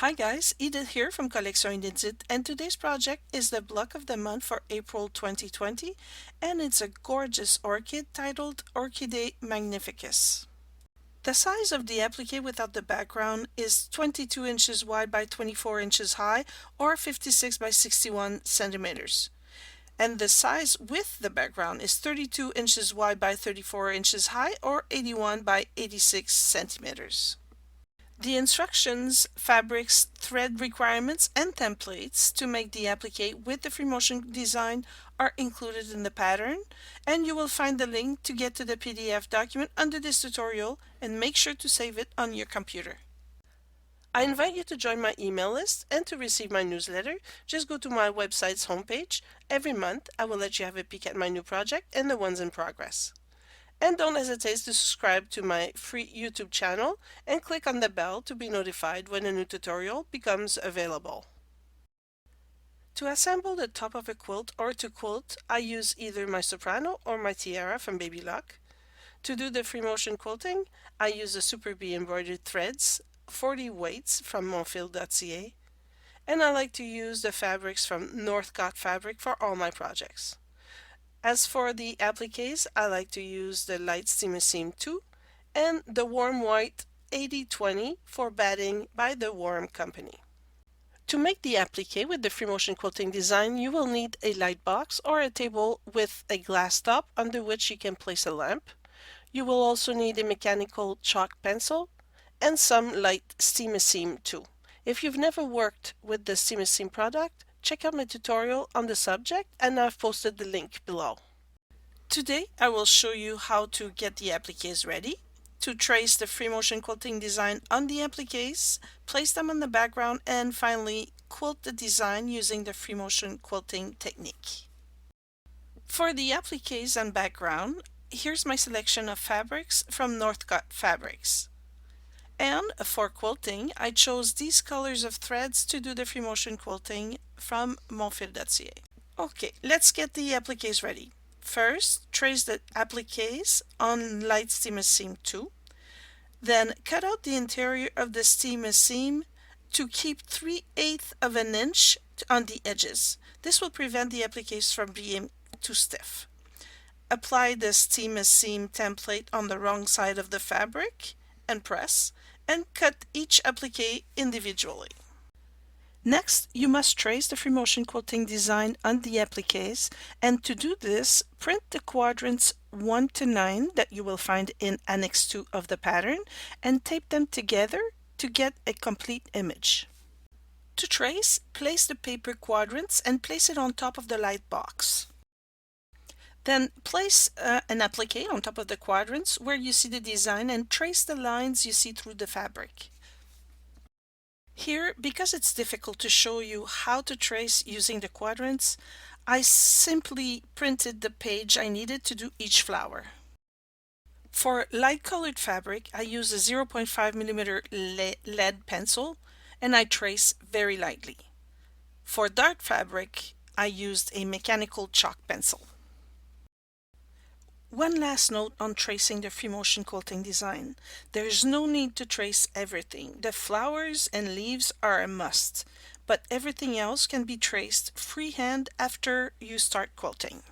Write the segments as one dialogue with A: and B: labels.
A: Hi guys, Edith here from Collection Inédith, and today's project is the block of the month for April 2020, and it's a gorgeous orchid titled Orchideae Magnificus. The size of the applique without the background is 22 inches wide by 24 inches high, or 56 by 61 centimeters. And the size with the background is 32 inches wide by 34 inches high, or 81 by 86 centimeters. The instructions, fabrics, thread requirements, and templates to make the applique with the free motion design are included in the pattern, and you will find the link to get to the PDF document under this tutorial, and make sure to save it on your computer. I invite you to join my email list and to receive my newsletter. Just go to my website's homepage. Every month I will let you have a peek at my new project and the ones in progress. And don't hesitate to subscribe to my free YouTube channel and click on the bell to be notified when a new tutorial becomes available. To assemble the top of a quilt or to quilt, I use either my soprano or my tiara from Baby Lock. To do the free motion quilting, I use the Super Bee embroidered threads, 40 weights from Montfield.ca, and I like to use the fabrics from Northcott Fabric for all my projects. As for the appliques, I like to use the light Seam 2 and the warm white 80/20 for batting by the Warm Company. To make the applique with the free motion quilting design, you will need a light box or a table with a glass top under which you can place a lamp. You will also need a mechanical chalk pencil and some light Seam 2. If you've never worked with the Seam product, check out my tutorial on the subject, and I've posted the link below. Today I will show you how to get the appliques ready, to trace the free motion quilting design on the appliques, place them on the background, and finally quilt the design using the free motion quilting technique. For the appliques and background, here's my selection of fabrics from Northcott Fabrics. And for quilting, I chose these colors of threads to do the free motion quilting from Montfield.ca. Okay, let's get the appliques ready. First, trace the appliques on light Seam 2. Then cut out the interior of the seam to keep 3/8 of an inch on the edges. This will prevent the appliques from being too stiff. Apply the seam template on the wrong side of the fabric and press, and cut each applique individually. Next, you must trace the free motion quilting design on the appliques, and to do this, print the quadrants 1 to 9 that you will find in Annex 2 of the pattern, and tape them together to get a complete image. To trace, place the paper quadrants and place it on top of the light box. Then place an applique on top of the quadrants where you see the design, and trace the lines you see through the fabric. Here, because it's difficult to show you how to trace using the quadrants, I simply printed the page I needed to do each flower. For light colored fabric, I use a 0.5mm lead pencil, and I trace very lightly. For dark fabric, I used a mechanical chalk pencil. One last note on tracing the free motion quilting design. There's no need to trace everything. The flowers and leaves are a must, but everything else can be traced freehand after you start quilting.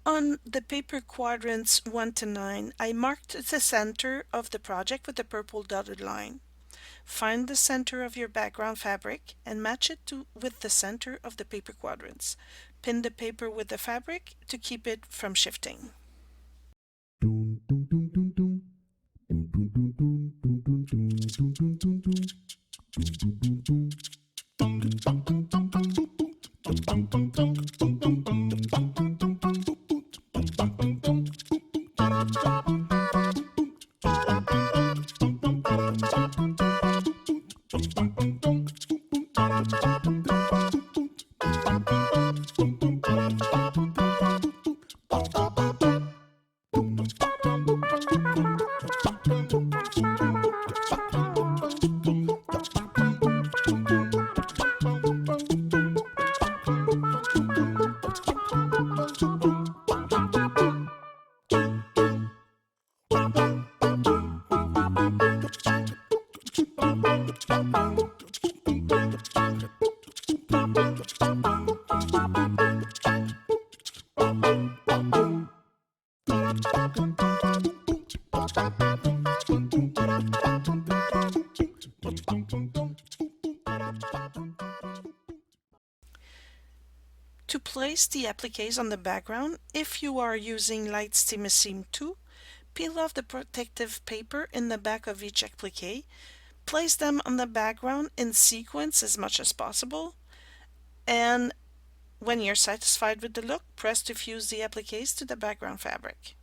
A: On the paper quadrants 1 to 9, I marked the center of the project with a purple dotted line. Find the center of your background fabric and match it with the center of the paper quadrants. Pin the paper with the fabric to keep it from shifting. To place the appliques on the background, if you are using Light Stimissime 2, peel off the protective paper in the back of each applique, place them on the background in sequence as much as possible, and when you're satisfied with the look, press to fuse the appliques to the background fabric.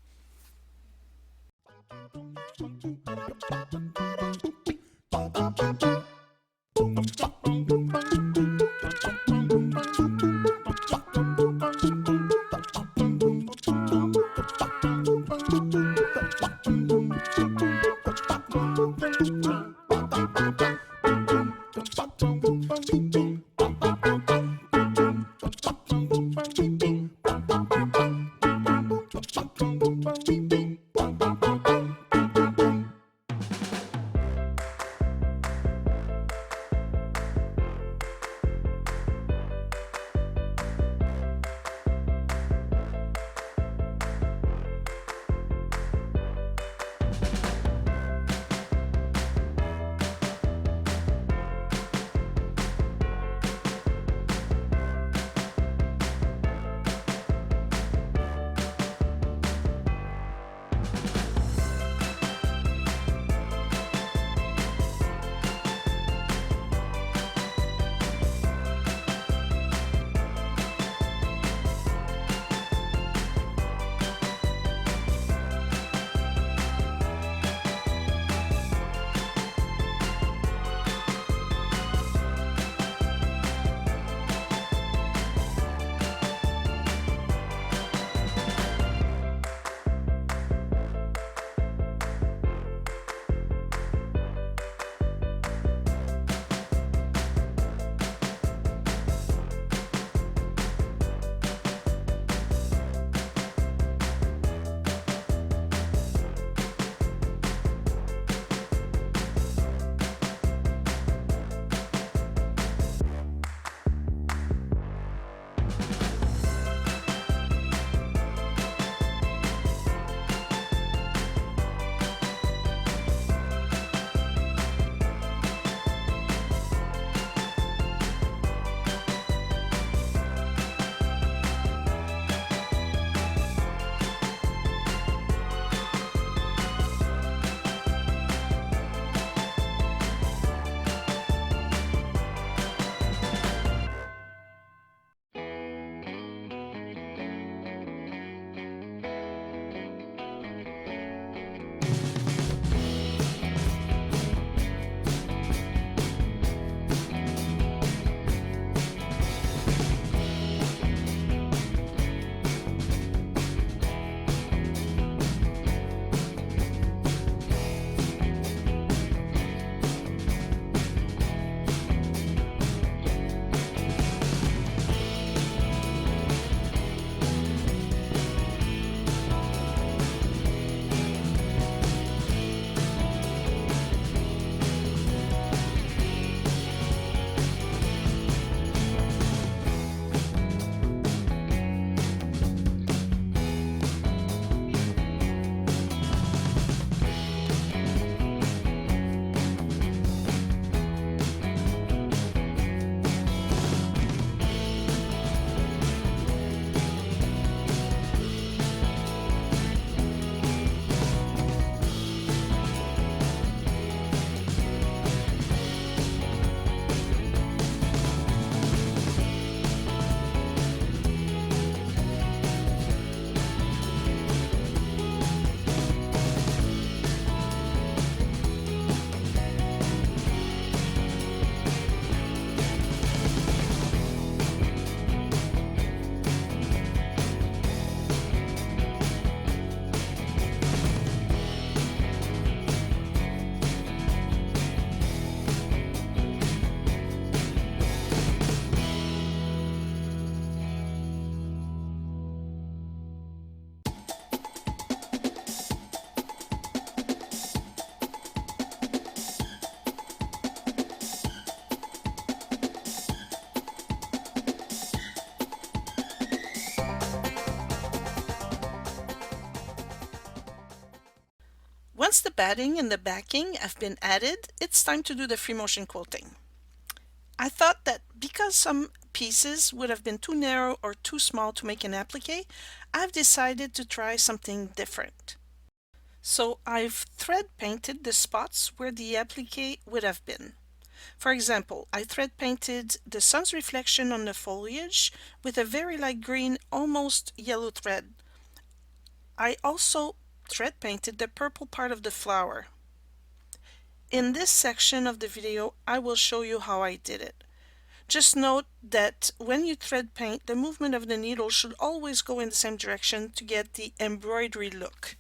A: Once the batting and the backing have been added, it's time to do the free motion quilting. I thought that because some pieces would have been too narrow or too small to make an appliqué, I've decided to try something different. So I've thread painted the spots where the appliqué would have been. For example, I thread painted the sun's reflection on the foliage with a very light green, almost yellow thread. I also thread painted the purple part of the flower. In this section of the video, I will show you how I did it. Just note that when you thread paint, the movement of the needle should always go in the same direction to get the embroidery look.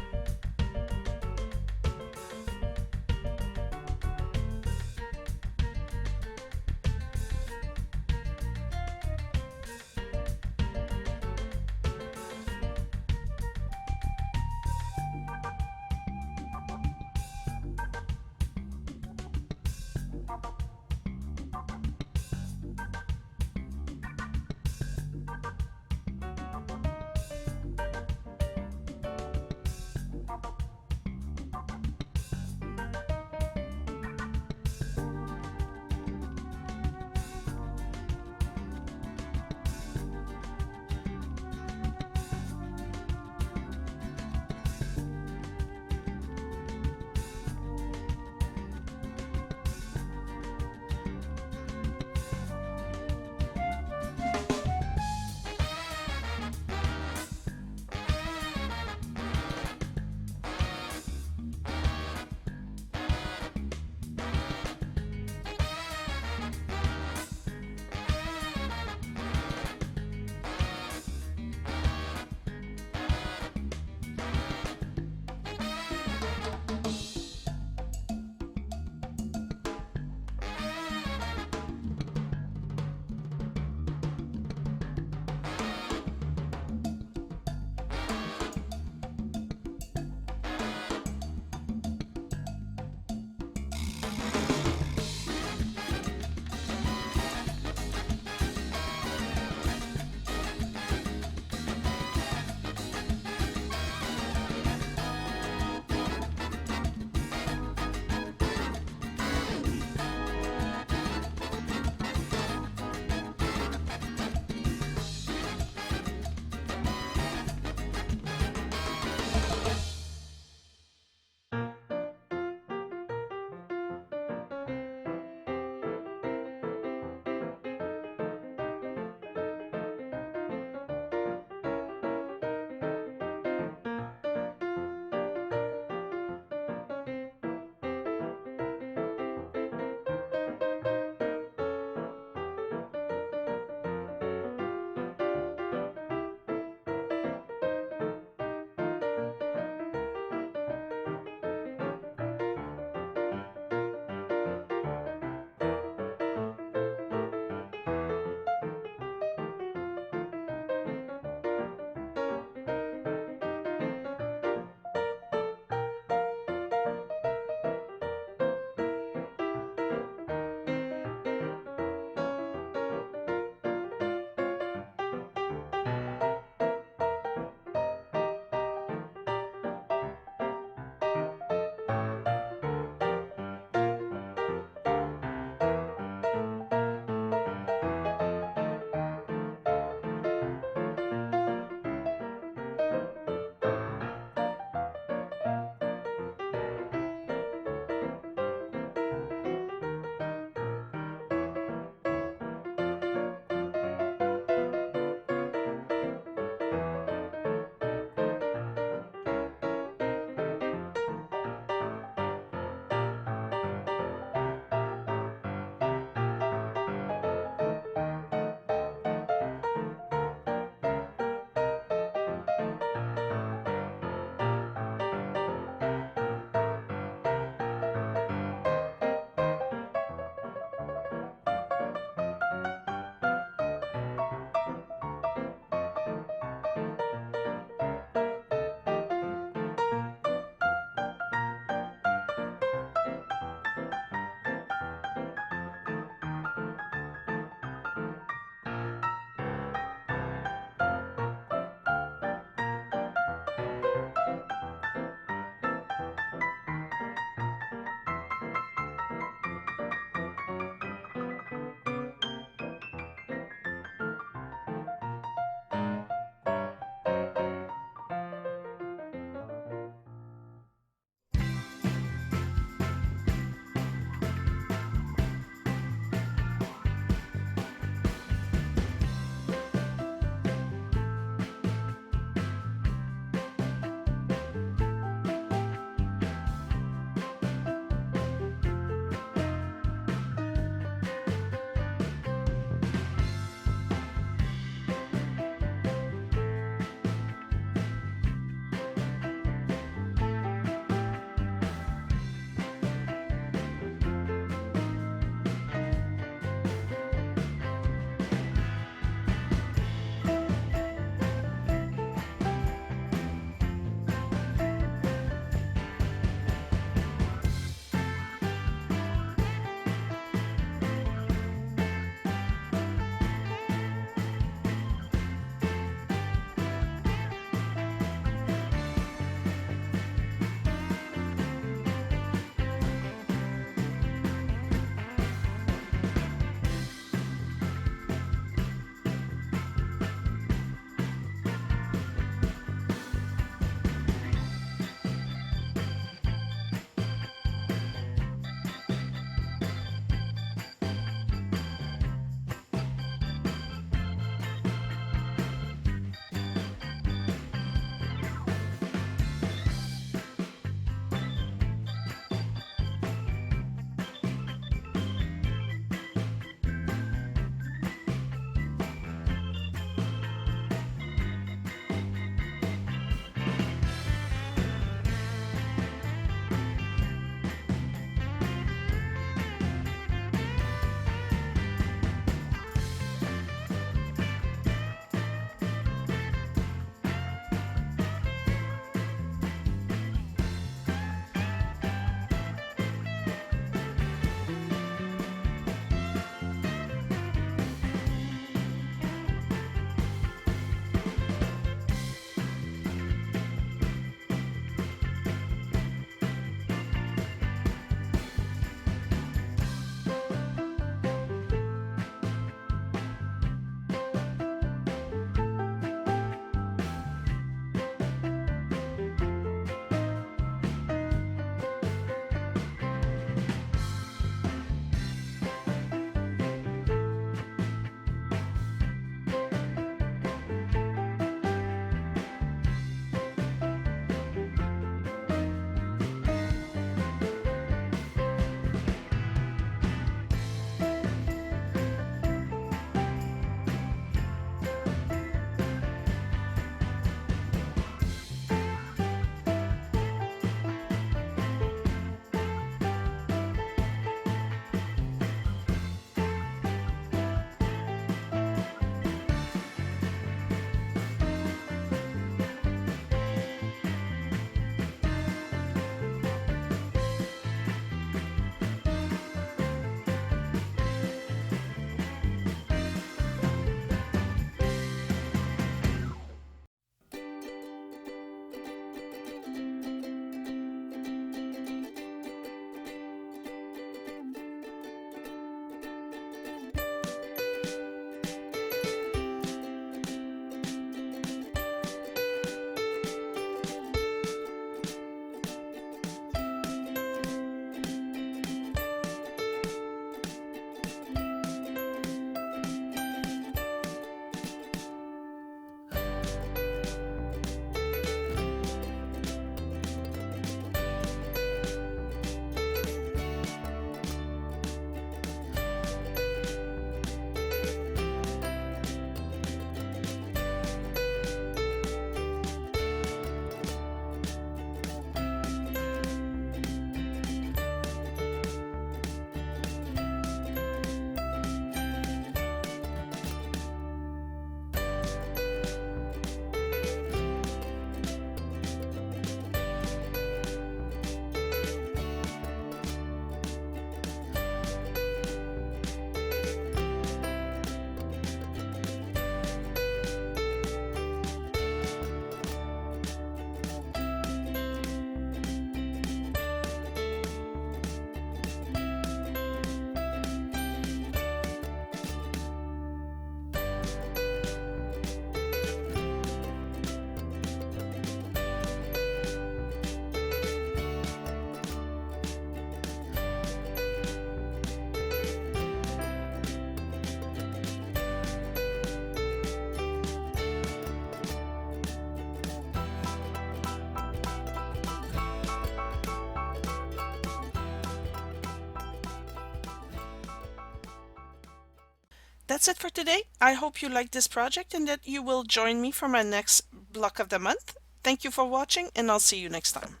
A: That's it for today. I hope you like this project and that you will join me for my next block of the month. Thank you for watching, and I'll see you next time.